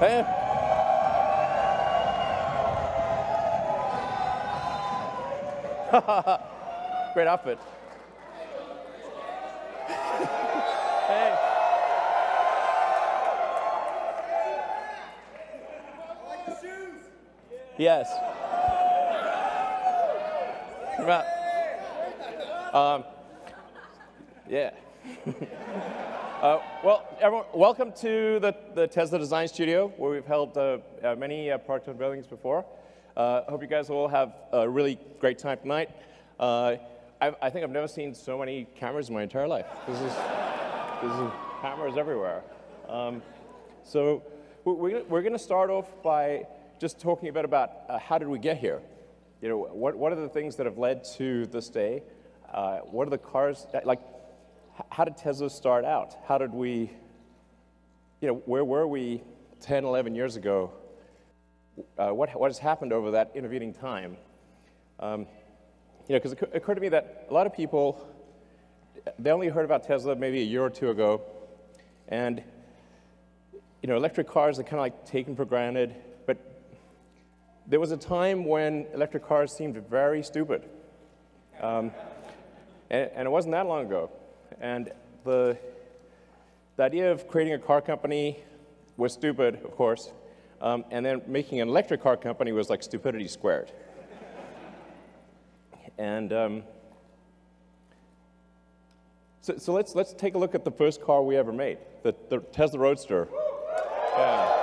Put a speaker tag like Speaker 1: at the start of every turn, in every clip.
Speaker 1: Hey. Great outfit. Hey. Yes. Yeah. Well, everyone, welcome to the Tesla Design Studio, where we've held many product unveilings before. Hope you guys will have a really great time tonight. I think I've never seen so many cameras in my entire life. This is cameras everywhere. So we're going to start off by just talking a bit about how did we get here. You know, what are the things that have led to this day? What are the cars like? How did Tesla start out? How did we, you know, where were we 10, 11 years ago? What has happened over that intervening time? You know, because it occurred to me that a lot of people, they only heard about Tesla maybe a year or two ago, and you know, electric cars are kind of like taken for granted. But there was a time when electric cars seemed very stupid, and it wasn't that long ago. And the idea of creating a car company was stupid, of course, and then making an electric car company was like stupidity squared. And so let's take a look at the first car we ever made, the Tesla Roadster. Yeah.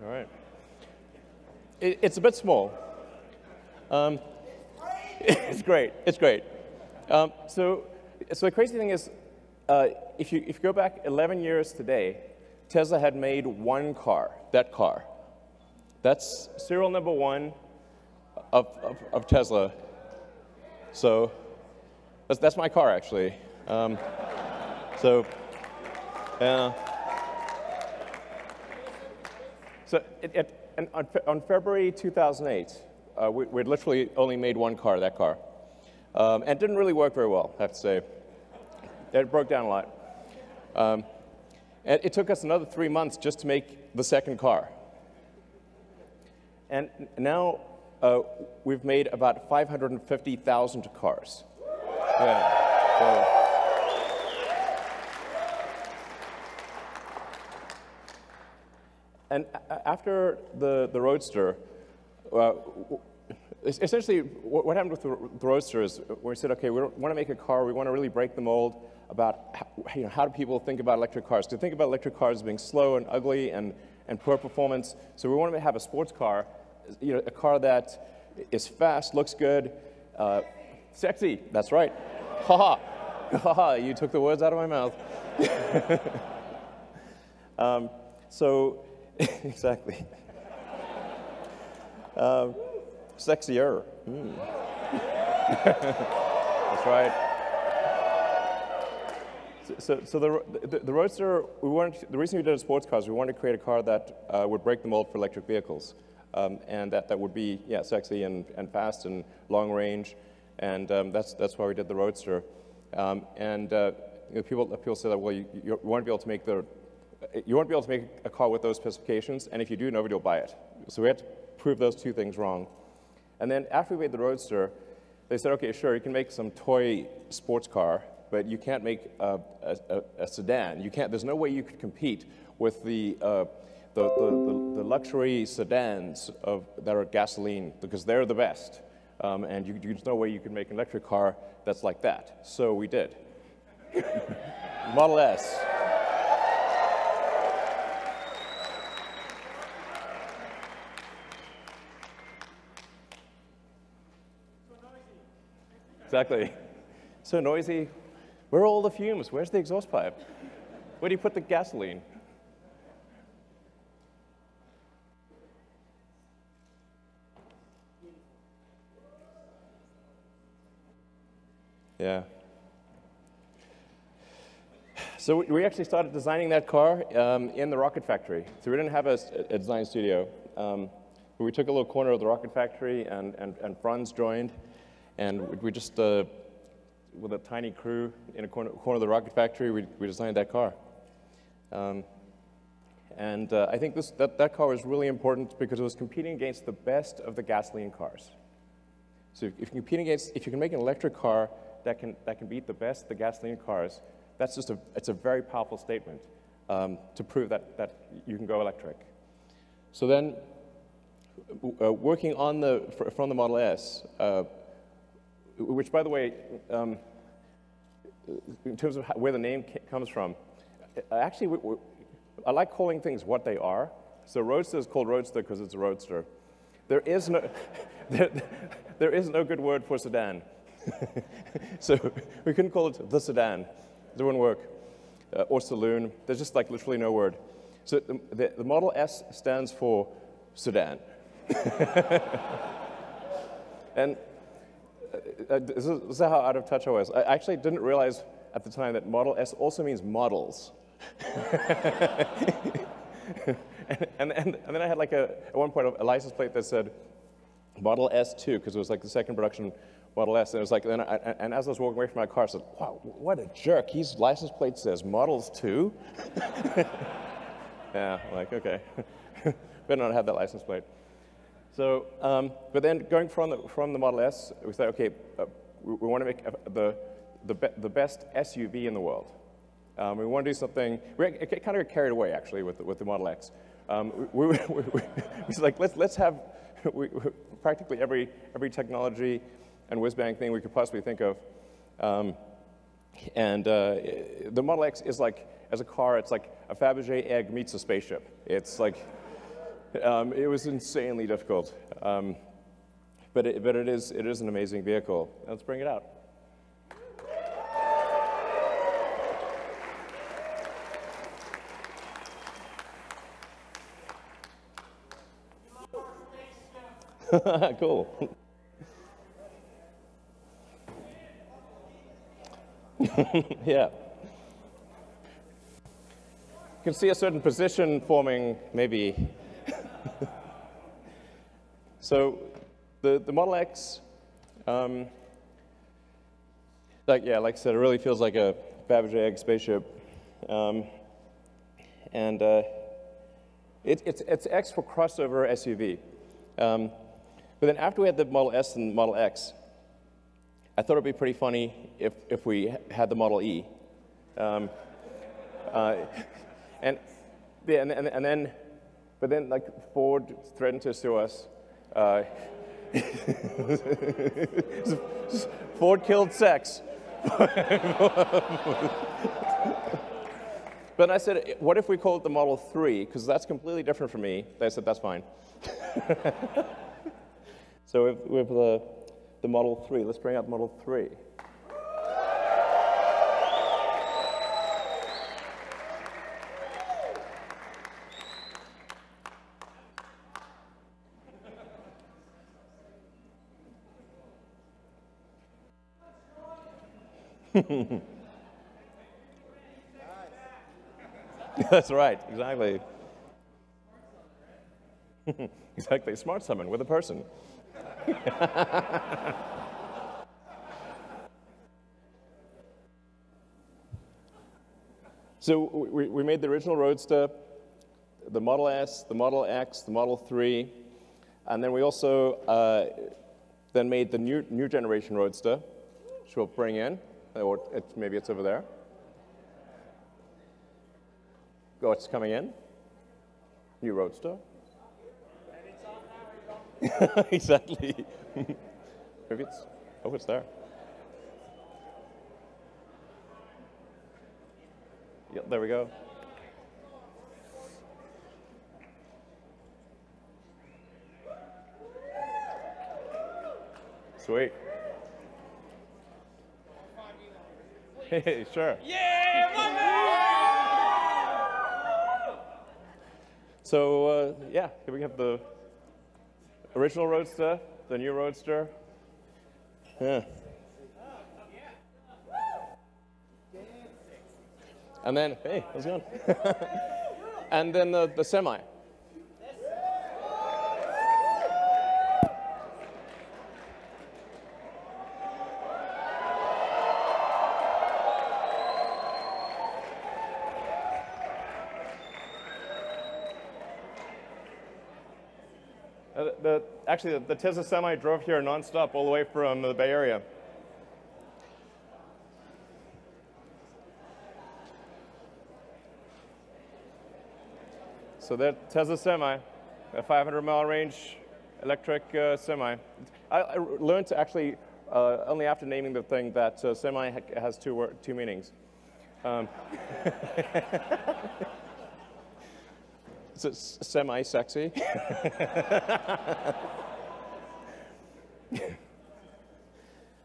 Speaker 1: All right. It's a bit small. It's great. It's great. So the crazy thing is, if you go back 11 years today, Tesla had made one car, that car. That's serial number 1 of Tesla. So that's my car, actually. So on February 2008, we'd literally only made one car, that car. And it didn't really work very well, I have to say. It broke down a lot. And it took us another 3 months just to make the second car. And now we've made about 550,000 cars. Yeah. So, and after the Roadster, essentially what happened with the Roadster is we said, okay, we want to make a car, we want to really break the mold about how do people think about electric cars. To think about electric cars as being slow and ugly and poor performance. So we want to have a sports car, you know, a car that is fast, looks good, sexy. That's right. Ha ha. You took the words out of my mouth. So exactly. Sexier. That's right. So the Roadster, the reason we did sports cars, we wanted to create a car that would break the mold for electric vehicles, and that would be sexy and fast and long range, and that's why we did the Roadster. You know, people say that, well, you won't be able to make a car with those specifications, and if you do, nobody will buy it. So we had to prove those two things wrong. And then after we made the Roadster, they said, okay, sure, you can make some toy sports car, but you can't make a sedan. You can't. There's no way you could compete with the luxury sedans that are gasoline, because they're the best. And there's no way you could make an electric car that's like that. So we did. Model S. Exactly. So noisy. Where are all the fumes? Where's the exhaust pipe? Where do you put the gasoline? Yeah. So we actually started designing that car in the rocket factory. So we didn't have a design studio. We took a little corner of the rocket factory, and Franz joined, and we just, with a tiny crew in a corner of the rocket factory, we designed that car. I think that car was really important because it was competing against the best of the gasoline cars. So if you can make an electric car that can beat the best of the gasoline cars, it's a very powerful statement to prove that you can go electric. So then, working on from the Model S, which, by the way, in terms of where the name comes from, actually, I like calling things what they are. So Roadster is called Roadster because it's a roadster. There is no good word for sedan. So we couldn't call it the sedan. It wouldn't work. Or saloon. There's just like literally no word. So the Model S stands for sedan. And this is how out of touch I was. I actually didn't realize at the time that Model S also means models. and then I had like at one point a license plate that said Model S2 because it was like the second production Model S. And it was like, and as I was walking away from my car, I said, "Wow, what a jerk! His license plate says Models 2." Yeah, I'm like, okay, better not have that license plate. So, but then going from the Model S, we said, okay, we want to make the best SUV in the world. We want to do something. We kind of got carried away actually with the Model X. We was like, let's have practically every technology and whiz-bang thing we could possibly think of. The Model X is like, as a car, it's like a Fabergé egg meets a spaceship. It's like, it was insanely difficult, but it is an amazing vehicle. Let's bring it out. Cool. Yeah. You can see a certain position forming, maybe. So the Model X, like I said, it really feels like a Fabergé egg spaceship. It's X for crossover SUV. But then after we had the Model S and Model X, I thought it'd be pretty funny if we had the Model E. But then like Ford threatened to sue us. Ford killed sex. But I said, what if we call it the Model 3? Because that's completely different from me. They said, that's fine. So we have the Model 3. Let's bring out the Model 3. That's right, exactly. Exactly, smart summon with a person. So we made the original Roadster, the Model S, the Model X, the Model 3, and then we also then made the new generation Roadster, which we'll bring in, or maybe it's over there. Oh, it's coming in. New Roadster. Exactly. Maybe it's, oh, it's there. Yep, there we go. Sweet. Hey, sure.
Speaker 2: Yeah, my man!
Speaker 1: So, yeah, here we have the original Roadster, the new Roadster. Yeah. And then, hey, how's it going? And then the Semi. Actually, the Tesla Semi drove here nonstop all the way from the Bay Area. So that Tesla Semi, a 500-mile range electric semi. I learned to actually, only after naming the thing, that semi has two meanings. It's semi-sexy.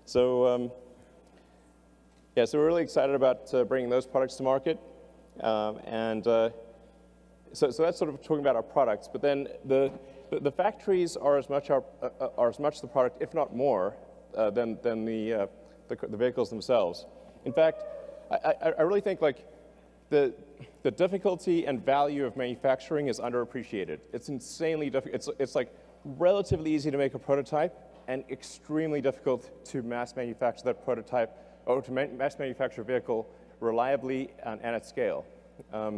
Speaker 1: So, yeah, so we're really excited about bringing those products to market. So that's sort of talking about our products. But then the factories are as much the product, if not more, than the vehicles themselves. In fact, I really think like the difficulty and value of manufacturing is underappreciated. It's insanely difficult. It's like relatively easy to make a prototype and extremely difficult to mass manufacture that prototype or to mass manufacture a vehicle reliably and at scale. I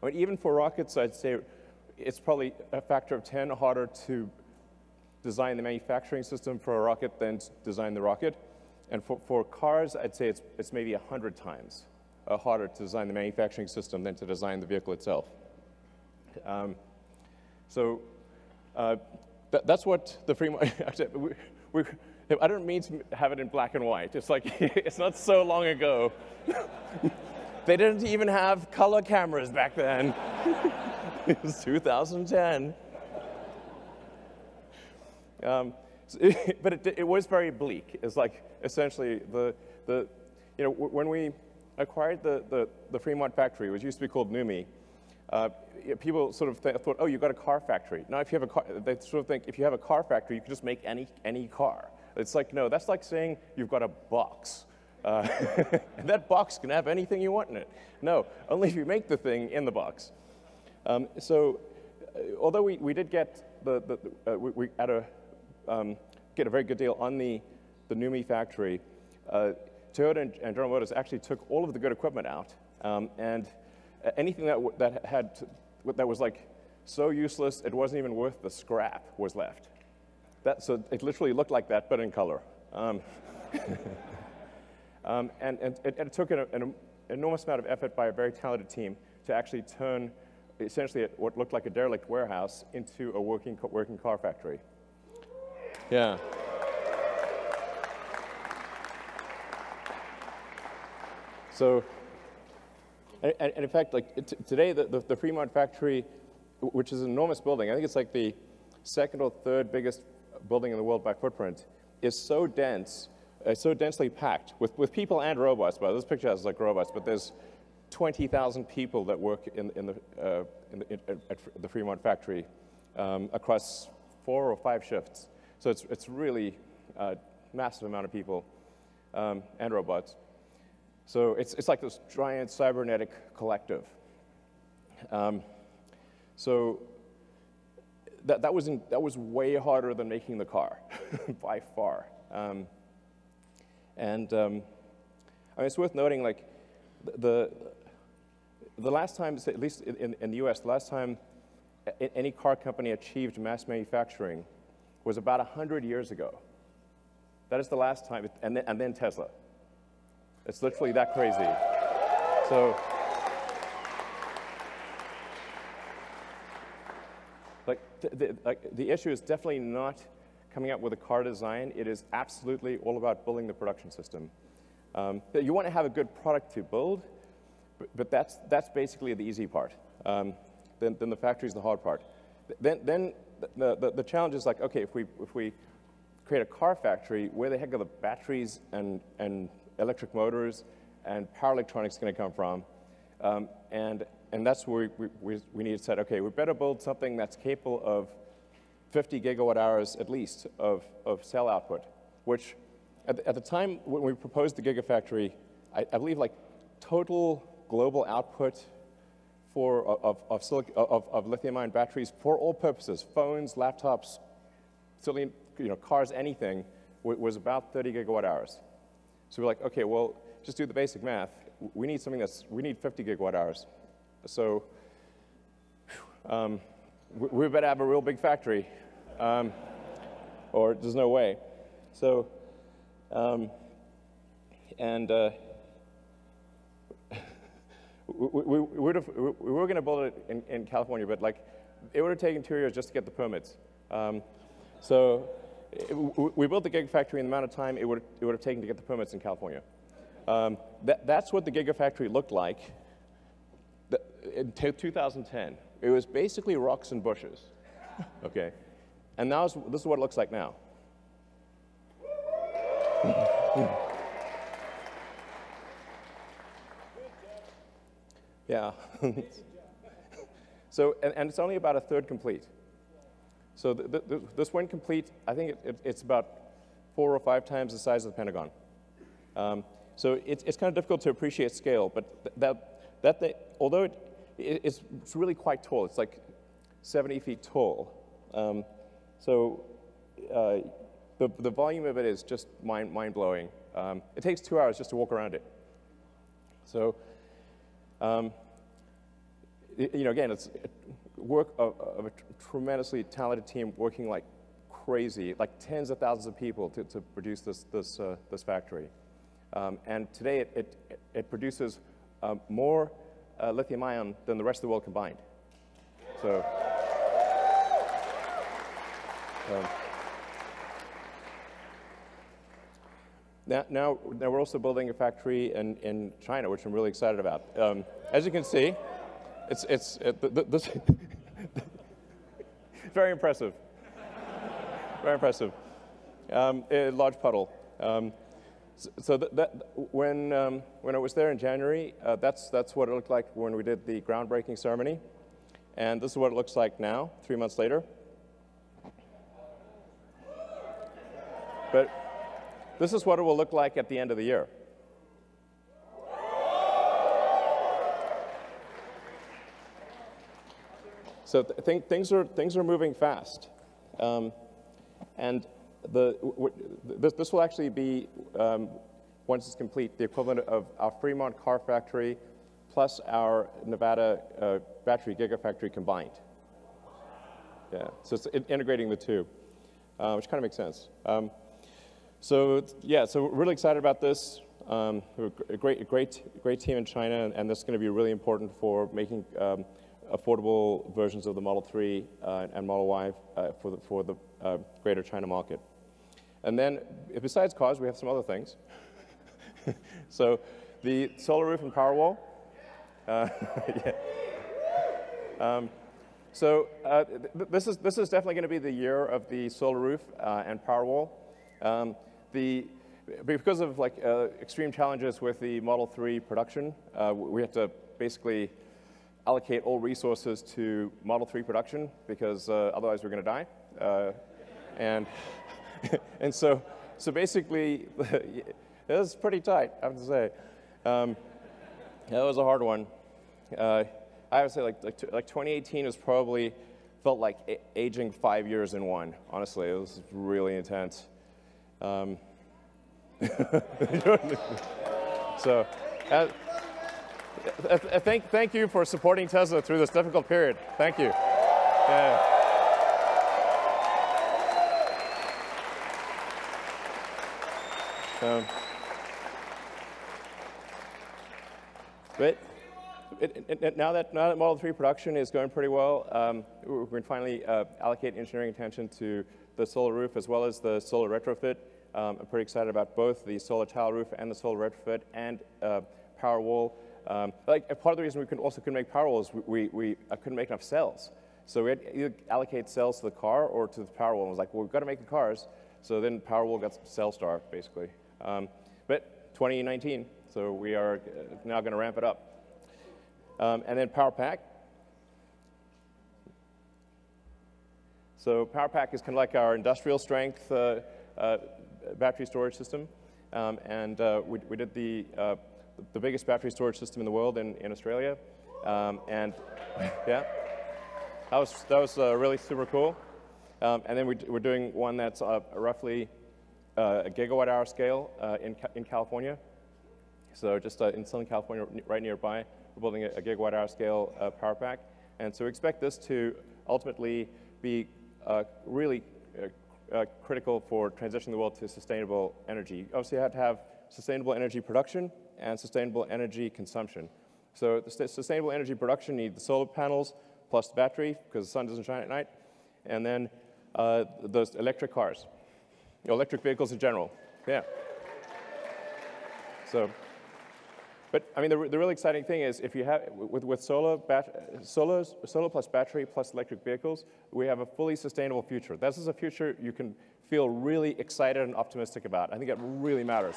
Speaker 1: mean, even for rockets, I'd say it's probably a factor of 10 harder to design the manufacturing system for a rocket than to design the rocket. And for cars, I'd say it's maybe 100 times harder to design the manufacturing system than to design the vehicle itself. That's what the Fremont, I don't mean to have it in black and white. It's like, it's not so long ago. They didn't even have color cameras back then. It was 2010. But it was very bleak. It's like essentially when we acquired the Fremont factory, which used to be called NUMMI, people sort of thought, oh, you've got a car factory. Now, if you have a car, they sort of think if you have a car factory, you can just make any car. It's like, no, that's like saying you've got a box. And that box can have anything you want in it. No, only if you make the thing in the box. Although we did get we had get a very good deal on the NUMMI factory, Toyota and General Motors actually took all of the good equipment out, and anything that was like so useless it wasn't even worth the scrap was left. So it literally looked like that, but in color. And it took an enormous amount of effort by a very talented team to actually turn essentially what looked like a derelict warehouse into a working car factory. Yeah. So, and in fact, like today, the Fremont factory, which is an enormous building, I think it's like the second or third biggest building in the world by footprint, is so dense, so densely packed with people and robots. But this picture has like robots, but there's 20,000 people that work at the Fremont factory across 4 or 5 shifts. So it's really a massive amount of people and robots. So it's like this giant cybernetic collective. So that was way harder than making the car, by far. I mean, it's worth noting, like the last time, at least in the U.S., the last time any car company achieved mass manufacturing was about 100 years ago. That is the last time, and then Tesla. It's literally that crazy. So, the issue is definitely not coming up with a car design. It is absolutely all about building the production system. You want to have a good product to build, but that's basically the easy part. Then the factory is the hard part. Then the challenge is like, okay, if we create a car factory, where the heck are the batteries and electric motors and power electronics going to come from? And that's where we need to say, okay, we better build something that's capable of 50 gigawatt hours at least of cell output, which at the time when we proposed the Gigafactory, I believe like total global output of lithium-ion batteries for all purposes, phones, laptops, cars, anything, was about 30 gigawatt hours. So we're like, okay, well, just do the basic math. We need something we need 50 gigawatt hours. So we better have a real big factory, or there's no way. So, we were going to build it in California, but like it would have taken 2 years just to get the permits. So we built the Gigafactory in the amount of time it would have taken to get the permits in California. That's what the Gigafactory looked like in 2010. It was basically rocks and bushes, okay? And now this is what it looks like now. Yeah. So, and it's only about a third complete. So this one complete, I think it's about 4 or 5 times the size of the Pentagon. So it's kind of difficult to appreciate scale, but although it's really quite tall, it's like 70 feet tall. So the volume of it is just mind-blowing. It takes 2 hours just to walk around it. So, again, it's work of a tremendously talented team working like crazy, like tens of thousands of people to produce this factory. And today it produces more lithium ion than the rest of the world combined. So. Now we're also building a factory in China, which I'm really excited about. As you can see, it's very impressive. Very impressive. A large puddle. So when I was there in January, that's what it looked like when we did the groundbreaking ceremony, and this is what it looks like now, 3 months later. But this is what it will look like at the end of the year. So things are moving fast, and this will actually be, once it's complete, the equivalent of our Fremont car factory plus our Nevada battery gigafactory combined. Yeah, so it's integrating the two, which kind of makes sense. So yeah, so we're really excited about this. A great team in China, and this is going to be really important for making affordable versions of the Model 3 and Model Y for the greater China market. And then, besides cars, we have some other things. So the solar roof and Powerwall. Yeah. This is definitely going to be the year of the solar roof and Powerwall. Because of like extreme challenges with the Model 3 production, we have to basically allocate all resources to Model 3 production because otherwise we're going to die. And so basically, it was pretty tight, I have to say. That was a hard one. I would say like 2018 was probably felt like aging 5 years in one. Honestly, it was really intense. So, thank you for supporting Tesla through this difficult period. Thank you. Yeah. But now that Model 3 production is going pretty well, we're going to finally allocate engineering attention to the solar roof as well as the solar retrofit. I'm pretty excited about both the solar tile roof and the solar retrofit and Powerwall. Like part of the reason we couldn't make Powerwall is we couldn't make enough cells. So we had to either allocate cells to the car or to the Powerwall. And I was like, well, we've got to make the cars. So then Powerwall got cell star, basically. But 2019, so we are now going to ramp it up. And then PowerPack. So PowerPack is kind of like our industrial strength battery storage system. We did the biggest battery storage system in the world in Australia. And yeah, that was really super cool. And then we're doing one that's roughly a gigawatt hour scale in California. So just in Southern California, right nearby, we're building a gigawatt hour scale PowerPack. And so we expect this to ultimately be really critical for transitioning the world to sustainable energy. Obviously, you have to have sustainable energy production and sustainable energy consumption. So the sustainable energy production needs the solar panels plus the battery, because the sun doesn't shine at night, and then those electric cars, electric vehicles in general. Yeah. So, but I mean, the really exciting thing is if you have, with solar plus battery plus electric vehicles, we have a fully sustainable future. This is a future you can feel really excited and optimistic about. I think it really matters.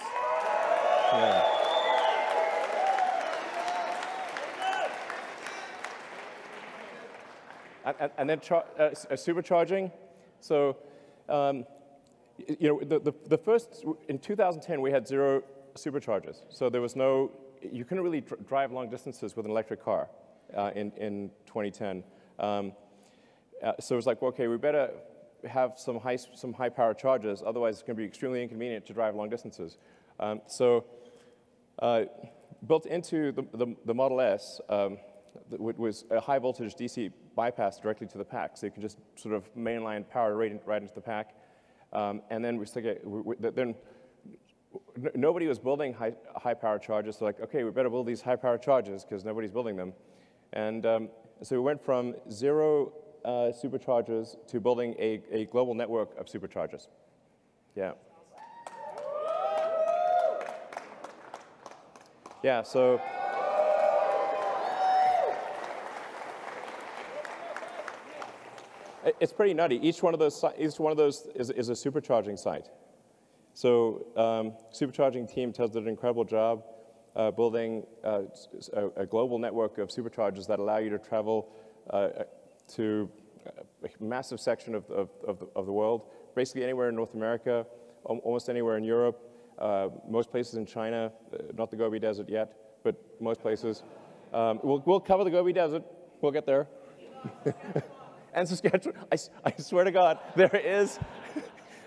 Speaker 1: Yeah. And then supercharging. So, the first, in 2010, we had 0 superchargers. So there was no, you couldn't really drive long distances with an electric car in 2010. So it was like, well, okay, we better have some high power chargers, otherwise it's going to be extremely inconvenient to drive long distances. So built into the Model S was a high voltage DC bypass directly to the pack, so you can just sort of mainline power right into the pack. And then then nobody was building high power chargers, so like, okay, we better build these high power chargers because nobody's building them. And so we went from 0 superchargers to building a global network of superchargers. Yeah. Yeah, so it's pretty nutty. Each one of those is a supercharging site. So supercharging team does an incredible job building a global network of superchargers that allow you to travel to a massive section of the world, basically anywhere in North America, almost anywhere in Europe, most places in China, not the Gobi Desert yet, but most places. We'll cover the Gobi Desert. We'll get there. And Saskatchewan, I swear to God, there is.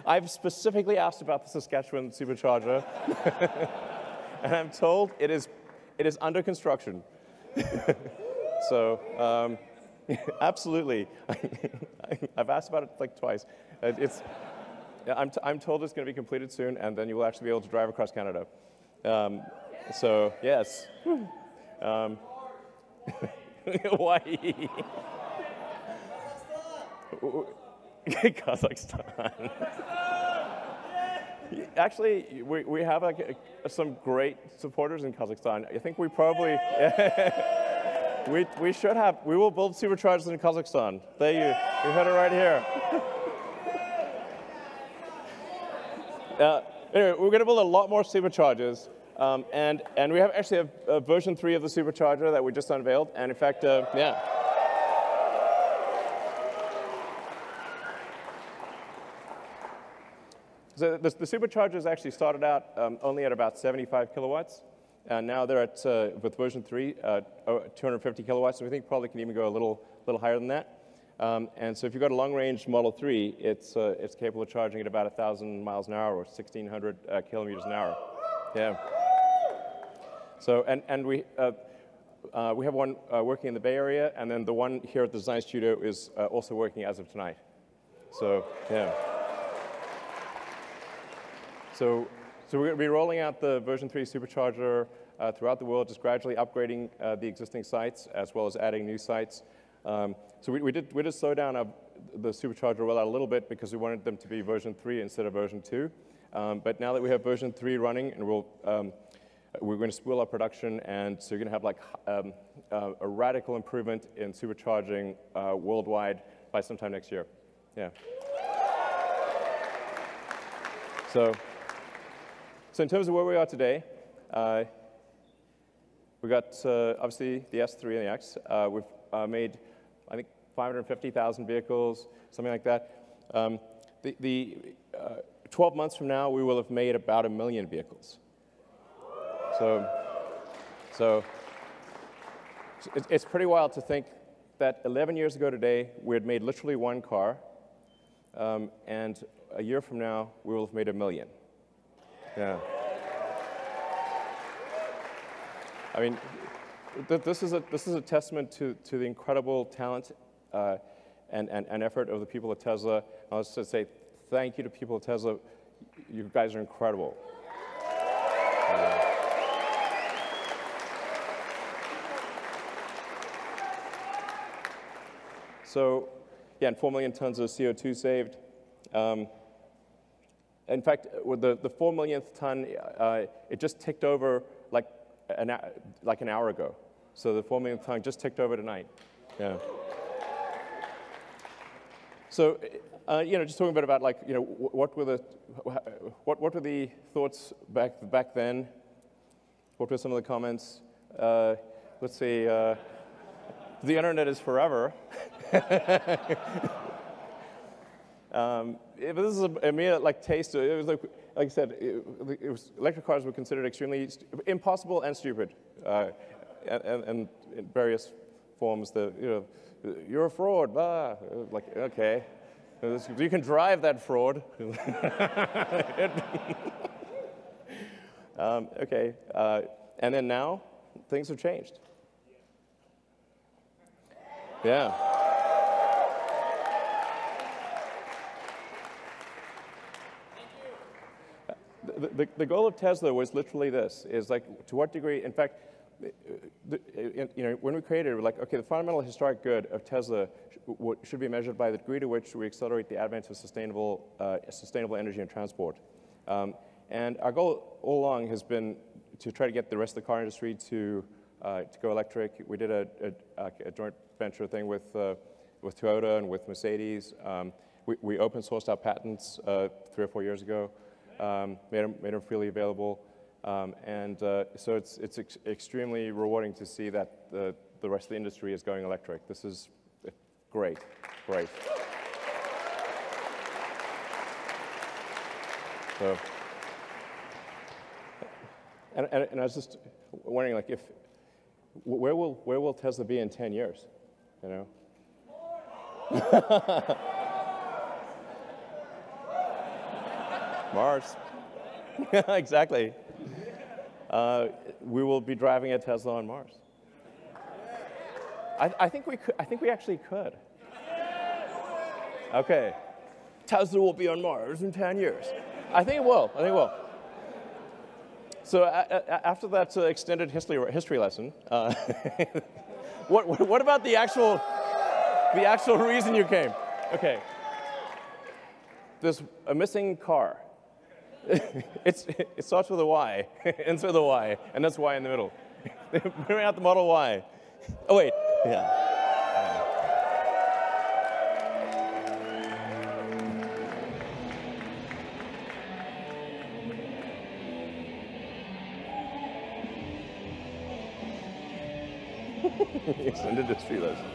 Speaker 1: I've specifically asked about the Saskatchewan supercharger, and I'm told it is under construction. So absolutely, I've asked about it like twice. I'm told it's going to be completed soon, and then you will actually be able to drive across Canada. So yes, Hawaii. Kazakhstan. Actually, we have some great supporters in Kazakhstan. I think we probably, we should have, we will build superchargers in Kazakhstan. There you heard it right here. Anyway, we're going to build a lot more superchargers. And we have actually a version 3 of the supercharger that we just unveiled. And in fact, yeah. So the superchargers actually started out only at about 75 kilowatts, and now they're at, with version 3, 250 kilowatts, so we think probably can even go a little higher than that. And so if you've got a long-range Model 3, it's capable of charging at about 1,000 miles an hour or 1,600 kilometers an hour. Yeah. So, and we have one working in the Bay Area, and then the one here at the design studio is also working as of tonight. So, yeah. So we're going to be rolling out the version 3 supercharger throughout the world, just gradually upgrading the existing sites as well as adding new sites. So we did slow down the supercharger rollout a little bit because we wanted them to be version 3 instead of version 2. But now that we have version 3 running, and we're going to spool up production, and so you're going to have like a radical improvement in supercharging worldwide by sometime next year. Yeah. So in terms of where we are today, we got obviously the S3 and the X. We've made, I think, 550,000 vehicles, something like that. 12 months from now, we will have made about 1 million vehicles. So it's pretty wild to think that 11 years ago today, we had made literally 1 car, and a year from now, we will have made 1 million. Yeah. I mean, this is a testament to the incredible talent and effort of the people at Tesla. I was to say thank you to people at Tesla. You guys are incredible. So, yeah, and 4 million tons of CO2 saved. In fact, with the 4 millionth ton, it just ticked over like an hour ago. So the 4 millionth ton just ticked over tonight. Yeah. So, just talking a bit about like, what were the thoughts back then? What were some of the comments? Let's see. The internet is forever. But this is a mere like taste. It was like I said, electric cars were considered extremely impossible and stupid, and in various forms. You're a fraud. Like okay, you can drive that fraud. Okay, and then now things have changed. Yeah. The goal of Tesla was literally this, is like, to what degree, in fact, when we created it, we're like, okay, the fundamental historic good of Tesla should be measured by the degree to which we accelerate the advent of sustainable energy and transport. And our goal all along has been to try to get the rest of the car industry to go electric. We did a joint venture thing with Toyota and with Mercedes. We open sourced our patents 3 or 4 years ago. Made them freely available, so it's extremely rewarding to see that the rest of the industry is going electric. This is great, great. So, and I was just wondering, like, where will Tesla be in 10 years? Mars. Exactly. We will be driving a Tesla on Mars. I think we could. I think we actually could. Okay. Tesla will be on Mars in 10 years. I think it will. I think it will. So after that extended history lesson, what about the actual reason you came? Okay. There's a missing car. It starts with a Y, ends with a Y, and that's Y in the middle. Bring out the Model Y. Oh wait, yeah. Extended history lesson.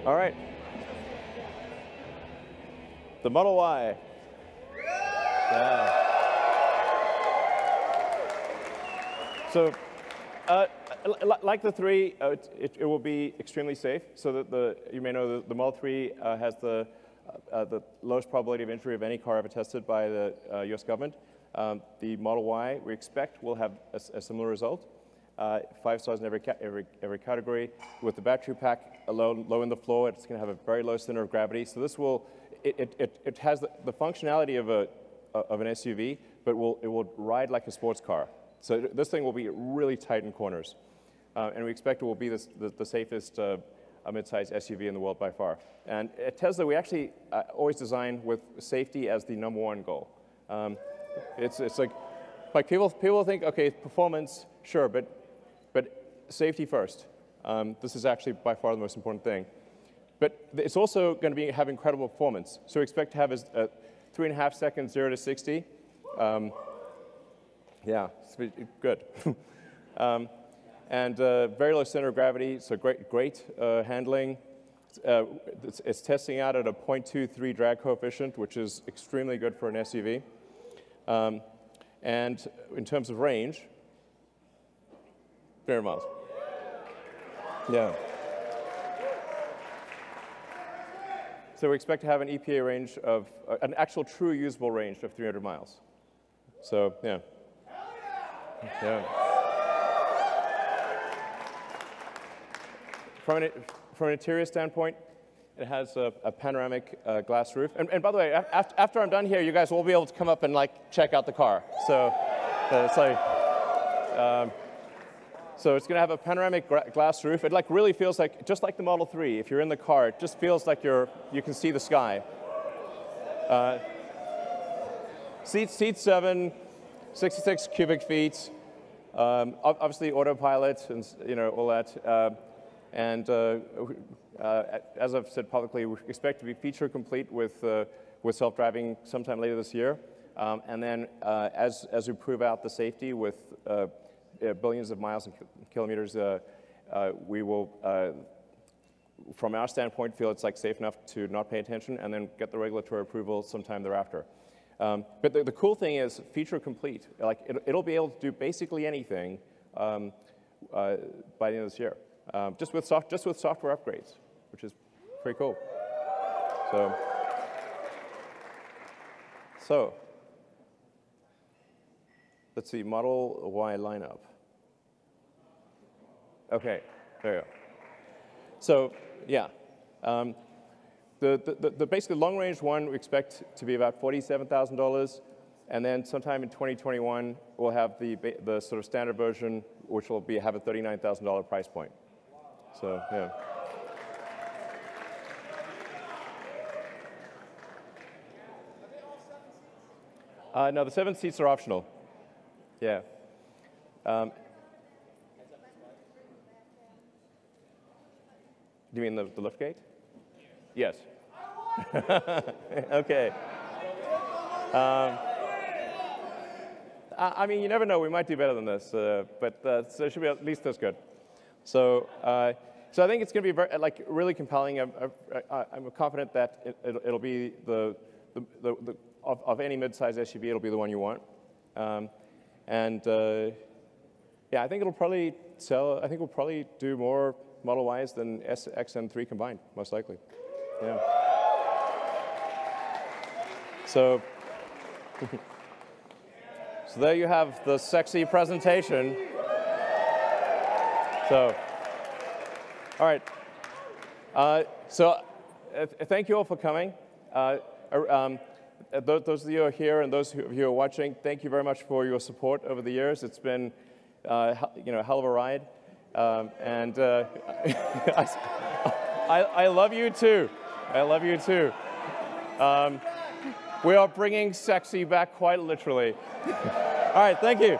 Speaker 1: All right. The Model Y. Yeah. So, like the 3, it will be extremely safe. So that you may know the Model 3 has the lowest probability of injury of any car ever tested by the US government. The Model Y, we expect, will have a similar result. 5 stars in every category. With the battery pack low in the floor, it's going to have a very low center of gravity. So this will, it has the functionality of an SUV, but it will ride like a sports car. So this thing will be really tight in corners, and we expect it will be the safest a mid-size SUV in the world by far. And at Tesla, we actually always design with safety as the #1 goal. It's like people think, okay, performance, sure, but safety first. This is actually by far the most important thing. But it's also going to have incredible performance. So we expect to have a 3.5 seconds 0 to 60. Yeah, it's good. And very low center of gravity, so great handling. It's testing out at a 0.23 drag coefficient, which is extremely good for an SUV. And in terms of range, 300 miles. Yeah. So we expect to have an EPA range of, an actual true usable range of 300 miles. So, yeah. Yeah. From an interior standpoint, it has a panoramic glass roof. And by the way, after I'm done here, you guys will be able to come up and like check out the car. So it's like, so it's going to have a panoramic glass roof. It like really feels like, just like the Model 3, if you're in the car, it just feels like you can see the sky. Seat 7, 66 cubic feet. Obviously autopilot and all that. As I've said publicly, we expect to be feature complete with self-driving sometime later this year. And then as we prove out the safety with billions of miles and kilometers, we will, from our standpoint, feel it's like safe enough to not pay attention and then get the regulatory approval sometime thereafter. But the cool thing is feature complete. Like it'll be able to do basically anything by the end of this year. Just with software upgrades, which is pretty cool. So let's see, Model Y lineup. Okay, there you go. So yeah, the basically long range one we expect to be about $47,000, and then sometime in 2021 we'll have the sort of standard version, which will have a $39,000 price point. So, yeah. No, the 7 seats are optional. Yeah. Do you mean the liftgate? Yes. Okay. I mean, you never know. We might do better than this, but so it should be at least this good. So, so I think it's going to be really compelling. I'm confident that it'll be of any mid-size SUV, it'll be the one you want. Yeah, I think it'll probably sell. I think we'll probably do more Model Ys than S, X, and 3 combined, most likely. Yeah. So, so there you have the sexy presentation. So, all right. Thank you all for coming. Those of you who are here and those of you who are watching, thank you very much for your support over the years. It's been, a hell of a ride. I love you too. I love you too. We are bringing sexy back quite literally. All right, thank you.